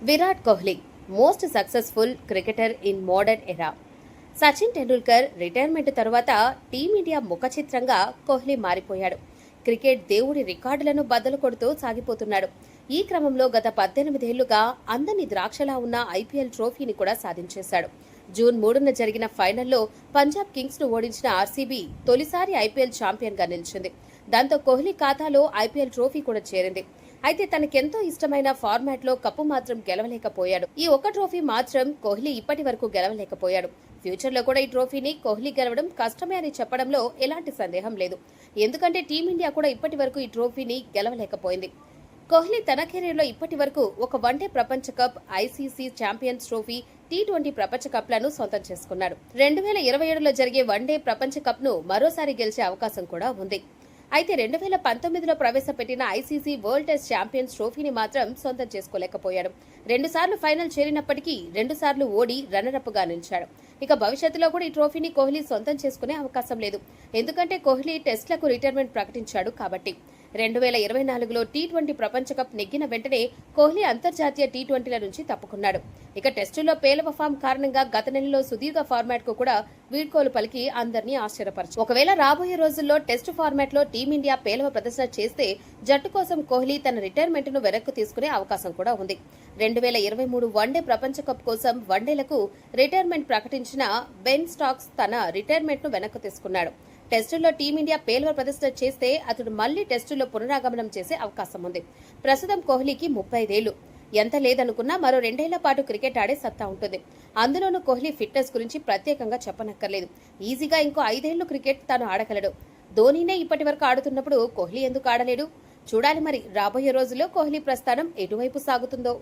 Virat Kohli most successful cricketer in modern ఎరా. Sachin Tendulkar retirement తరువాత team India ముఖచిత్రంగా Kohli మారిపోయాడు. క్రికెట్ దేవుడి రికార్డులను బద్దలు కొడుతూ సాగిపోతున్నాడు. ఈ క్రమంలో గత 18 ఏళ్లుగా అందని ద్రాక్షలా ఉన్న ఐపీఎల్ ట్రోఫీని కూడా సాధించేశాడు. జూన్ 3న జరిగిన ఫైనల్లో పంజాబ్ కింగ్స్ ను ఓడించిన ఆర్సీబీ తొలిసారి ఐపీఎల్ ఛాంపియన్ గా నిలిచింది. దాంతో కోహ్లీ ఖాతాలో ఐపీఎల్ ట్రోఫీ కూడా చేరింది. అయితే తనకెంతో ఇష్టమైన ఫార్మాట్ లో కప్పు మాత్రం గెలవలేకపోయాడు. ఈ ఒక్క ట్రోఫీ మాత్రం కోహ్లీ ఇప్పటి వరకు గెలవలేకపోయాడు. ఫ్యూచర్ లో కూడా ఈ ట్రోఫీని కోహ్లీ గెలవడం కష్టమే అని చెప్పడంలో ఎలాంటి సందేహం లేదు. ఎందుకంటే టీమిండియా కూడా ఇప్పటి వరకు ఈ ట్రోఫీని గెలవలేకపోయింది. కోహ్లీ తన కెరీర్ లో ఇప్పటి వరకు ఒక వన్డే ప్రపంచ cup, ICC champions trophy, T20 ప్రపంచ కప్ లను సొంతం చేసుకున్నాడు. 2027లో జరిగే వన్డే ప్రపంచ కప్ ను మరోసారి గెలిచే అవకాశం కూడా ఉంది. అయితే 2019లో ప్రవేశపెట్టిన ఐసీసీ వరల్డ్ టెస్ట్ ఛాంపియన్స్ ట్రోఫీని మాత్రం సొంతం చేసుకోలేకపోయాడు. 2 సార్లు ఫైనల్ చేరినప్పటికీ 2 సార్లు ఓడి రన్నరప్ గా నిలిచాడు. ఇక భవిష్యత్తులో కూడా ఈ ట్రోఫీని కోహ్లీ సొంతం చేసుకునే అవకాశం లేదు. ఎందుకంటే కోహ్లీ టెస్ట్లకు రిటైర్మెంట్ ప్రకటించాడు కాబట్టి. 2024లో టీ20 ప్రపంచ కప్ నెగ్గిన వెంటనే కోహ్లీ అంతర్జాతీయ టీ20ల నుంచి తప్పుకున్నాడు. ఇక టెస్టుల్లో పేలవ ఫామ్ కారణంగా గత నెలలో సుదీర్ఘ ఫార్మాట్ కు కూడా వీడ్కోలు పలికి అందరినీ ఆశ్చర్యపరచు. ఒకవేళ రాబోయే రోజుల్లో టెస్ట్ ఫార్మాట్ లో టీమిండియా పేలవ ప్రదర్శన చేస్తే జట్టు కోసం కోహ్లీ తన రిటైర్మెంట్ ను వెనక్కు తీసుకునే అవకాశం కూడా ఉంది. 2023 వన్డే ప్రపంచ కప్ కోసం వన్డేలకు రిటైర్మెంట్ ప్రకటించిన బెన్ స్టాక్స్ తన రిటైర్మెంట్ ను వెనక్కు తీసుకున్నాడు. టెస్టుల్లో టీమిండియా పేలవ ప్రదర్శన చేస్తే అతడు మళ్లీ టెస్టుల్లో పునరాగమనం చేసే అవకాశం ఉంది. ప్రస్తుతం కోహ్లీకి 35 ఏళ్లు. ఎంత లేదనుకున్నా మరో 2 ఏళ్ల పాటు క్రికెట్ ఆడే సత్తా ఉంటుంది. అందులోనూ కోహ్లీ ఫిట్నెస్ గురించి ప్రత్యేకంగా చెప్పనక్కర్లేదు. ఈజీగా ఇంకో 5 ఏళ్లు క్రికెట్ తాను ఆడగలడు. ధోనీనే ఇప్పటి వరకు ఆడుతున్నప్పుడు కోహ్లీ ఎందుకు ఆడలేడు? చూడాలి మరి రాబోయే రోజుల్లో కోహ్లీ ప్రస్థానం ఎటువైపు సాగుతుందో.